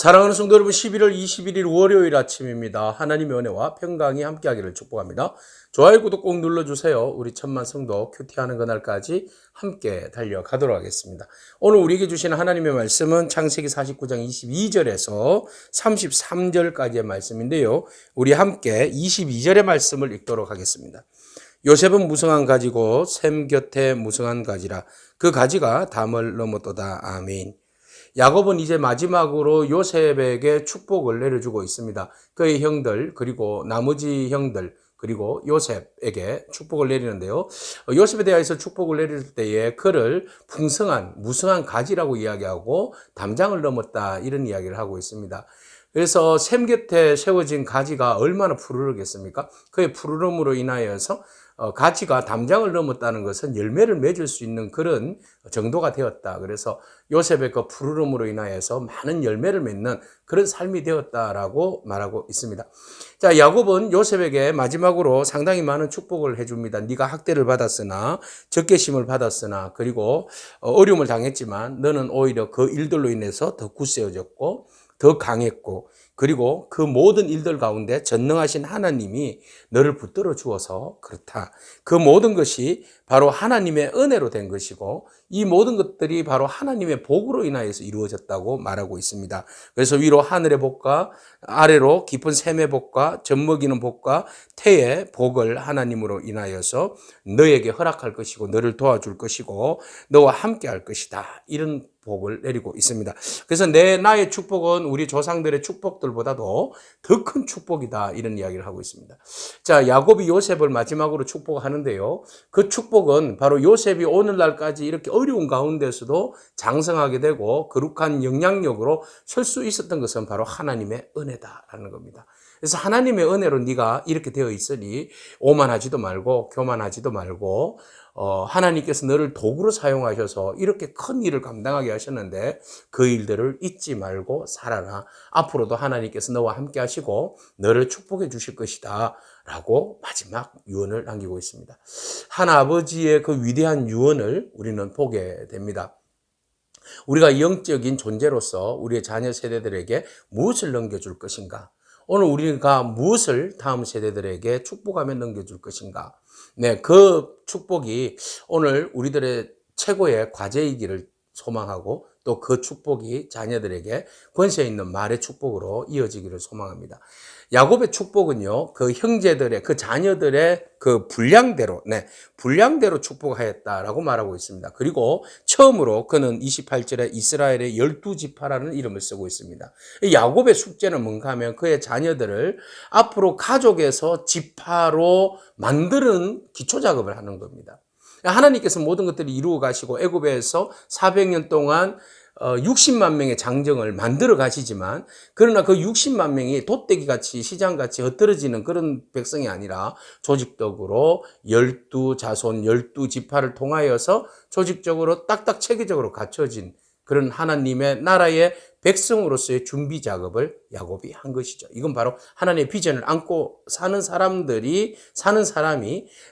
사랑하는 성도 여러분, 11월 21일 월요일 아침입니다. 하나님의 은혜와 평강이 함께하기를 축복합니다. 좋아요, 구독 꼭 눌러주세요. 우리 천만 성도 큐티하는 그날까지 함께 달려가도록 하겠습니다. 오늘 우리에게 주시는 하나님의 말씀은 창세기 49장 22절에서 33절까지의 말씀인데요. 우리 함께 22절의 말씀을 읽도록 하겠습니다. 요셉은 무성한 가지고 샘 곁에 무성한 가지라. 그 가지가 담을 넘었도다. 아멘. 야곱은 이제 마지막으로 요셉에게 축복을 내려주고 있습니다. 그의 형들 그리고 나머지 형들 그리고 요셉에게 축복을 내리는데요. 요셉에 대해서 축복을 내릴 때에 그를 풍성한 무성한 가지라고 이야기하고 담장을 넘었다 이런 이야기를 하고 있습니다. 그래서 샘 곁에 세워진 가지가 얼마나 푸르르겠습니까? 그의 푸르름으로 인하여서 가지가 담장을 넘었다는 것은 열매를 맺을 수 있는 그런 정도가 되었다. 그래서 요셉의 그 푸르름으로 인하여서 많은 열매를 맺는 그런 삶이 되었다라고 말하고 있습니다. 자, 야곱은 요셉에게 마지막으로 상당히 많은 축복을 해줍니다. 네가 학대를 받았으나 적개심을 받았으나 그리고 어려움을 당했지만 너는 오히려 그 일들로 인해서 더 굳세어졌고 더 강했고 그리고 그 모든 일들 가운데 전능하신 하나님이 너를 붙들어 주어서 그렇다. 그 모든 것이 바로 하나님의 은혜로 된 것이고 이 모든 것들이 바로 하나님의 복으로 인하여서 이루어졌다고 말하고 있습니다. 그래서 위로 하늘의 복과 아래로 깊은 샘의 복과 젖먹이는 복과 태의 복을 하나님으로 인하여서 너에게 허락할 것이고 너를 도와줄 것이고 너와 함께 할 것이다. 이런 복을 내리고 있습니다. 그래서 나의 축복은 우리 조상들의 축복들보다도 더 큰 축복이다. 이런 이야기를 하고 있습니다. 자, 야곱이 요셉을 마지막으로 축복하는데요. 그 축복은 바로 요셉이 오늘날까지 이렇게 어려운 가운데서도 장성하게 되고 거룩한 영향력으로 설 수 있었던 것은 바로 하나님의 은혜다라는 겁니다. 그래서 하나님의 은혜로 네가 이렇게 되어 있으니 오만하지도 말고 교만하지도 말고 하나님께서 너를 도구로 사용하셔서 이렇게 큰 일을 감당하게 하셨는데 그 일들을 잊지 말고 살아라. 앞으로도 하나님께서 너와 함께 하시고 너를 축복해 주실 것이다 라고 마지막 유언을 남기고 있습니다. 하나아버지의 그 위대한 유언을 우리는 보게 됩니다. 우리가 영적인 존재로서 우리의 자녀 세대들에게 무엇을 넘겨줄 것인가? 오늘 우리가 무엇을 다음 세대들에게 축복하며 넘겨줄 것인가? 네, 그 축복이 오늘 우리들의 최고의 과제이기를 소망하고 또 그 축복이 자녀들에게 권세 있는 말의 축복으로 이어지기를 소망합니다. 야곱의 축복은요, 그 형제들의, 그 자녀들의 그 분량대로 축복하였다라고 말하고 있습니다. 그리고 처음으로 그는 28절에 이스라엘의 12지파라는 이름을 쓰고 있습니다. 야곱의 숙제는 뭔가 하면 그의 자녀들을 앞으로 가족에서 지파로 만드는 기초작업을 하는 겁니다. 하나님께서 모든 것들을 이루어 가시고 애굽에서 400년 동안 60만 명의 장정을 만들어 가시지만 그러나 그 60만 명이 돗대기같이 시장같이 흩어지는 그런 백성이 아니라 조직적으로 12자손 12지파를 통하여서 조직적으로 딱딱 체계적으로 갖춰진 그런 하나님의 나라의 백성으로서의 준비 작업을 야곱이 한 것이죠. 이건 바로 하나님의 비전을 안고 사는 사람이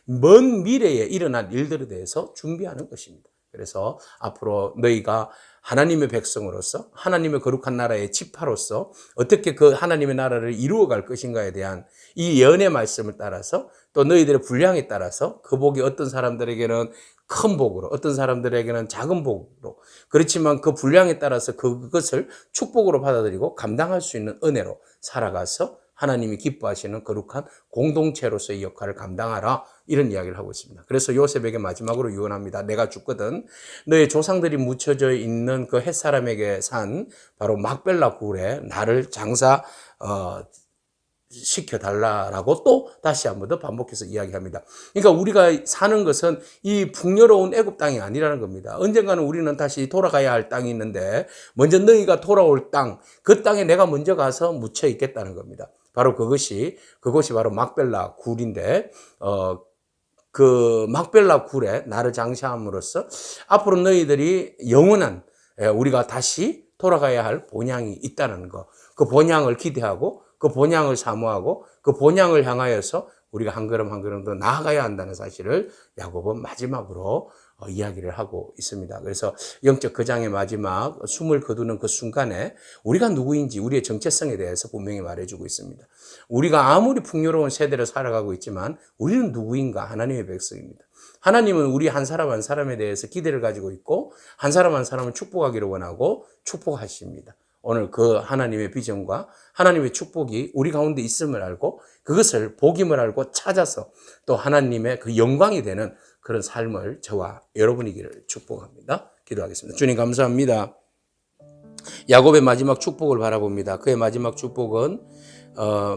먼 미래에 일어날 일들에 대해서 준비하는 것입니다. 그래서 앞으로 너희가 하나님의 백성으로서 하나님의 거룩한 나라의 지파로서 어떻게 그 하나님의 나라를 이루어갈 것인가에 대한 이 예언의 말씀을 따라서 또 너희들의 분량에 따라서 그 복이 어떤 사람들에게는 큰 복으로 어떤 사람들에게는 작은 복으로 그렇지만 그 분량에 따라서 그것을 축복으로 받아들이고 감당할 수 있는 은혜로 살아가서 하나님이 기뻐하시는 거룩한 공동체로서의 역할을 감당하라 이런 이야기를 하고 있습니다. 그래서 요셉에게 마지막으로 유언합니다. 내가 죽거든 너의 조상들이 묻혀져 있는 그 햇사람에게 산 바로 막벨라 굴에 나를 장사 시켜달라라고 또 다시 한 번 더 반복해서 이야기합니다. 그러니까 우리가 사는 것은 이 풍요로운 애굽 땅이 아니라는 겁니다. 언젠가는 우리는 다시 돌아가야 할 땅이 있는데 먼저 너희가 돌아올 땅, 그 땅에 내가 먼저 가서 묻혀 있겠다는 겁니다. 바로 그것이 바로 막벨라 굴인데 그 막벨라 굴에 나를 장사함으로써 앞으로 너희들이 영원한 우리가 다시 돌아가야 할 본향이 있다는 거, 그 본향을 기대하고 그 본향을 사모하고 그 본향을 향하여서 우리가 한 걸음 한 걸음 더 나아가야 한다는 사실을 야고보는 마지막으로 이야기를 하고 있습니다. 그래서 영적 거장의 마지막 숨을 거두는 그 순간에 우리가 누구인지 우리의 정체성에 대해서 분명히 말해주고 있습니다. 우리가 아무리 풍요로운 세대를 살아가고 있지만 우리는 누구인가? 하나님의 백성입니다. 하나님은 우리 한 사람 한 사람에 대해서 기대를 가지고 있고 한 사람 한 사람을 축복하기를 원하고 축복하십니다. 오늘 그 하나님의 비전과 하나님의 축복이 우리 가운데 있음을 알고 그것을 복임을 알고 찾아서 또 하나님의 그 영광이 되는 그런 삶을 저와 여러분이기를 축복합니다. 기도하겠습니다. 주님 감사합니다. 야곱의 마지막 축복을 바라봅니다. 그의 마지막 축복은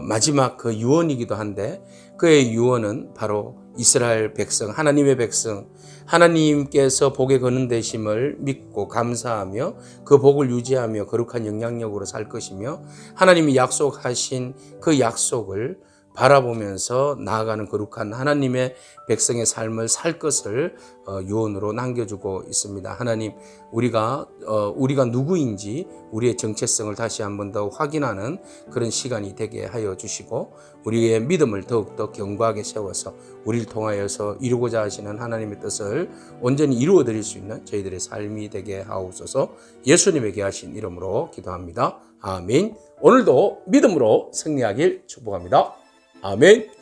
마지막 그 유언이기도 한데 그의 유언은 바로 이스라엘 백성, 하나님의 백성, 하나님께서 복에 거는되심을 믿고 감사하며 그 복을 유지하며 거룩한 영향력으로 살 것이며 하나님이 약속하신 그 약속을 바라보면서 나아가는 거룩한 하나님의 백성의 삶을 살 것을 유언으로 남겨주고 있습니다. 하나님, 우리가 누구인지 우리의 정체성을 다시 한 번 더 확인하는 그런 시간이 되게 하여 주시고 우리의 믿음을 더욱더 견고하게 세워서 우리를 통하여서 이루고자 하시는 하나님의 뜻을 온전히 이루어 드릴 수 있는 저희들의 삶이 되게 하옵소서. 예수님의 귀하신 이름으로 기도합니다. 아멘. 오늘도 믿음으로 승리하길 축복합니다. 아멘.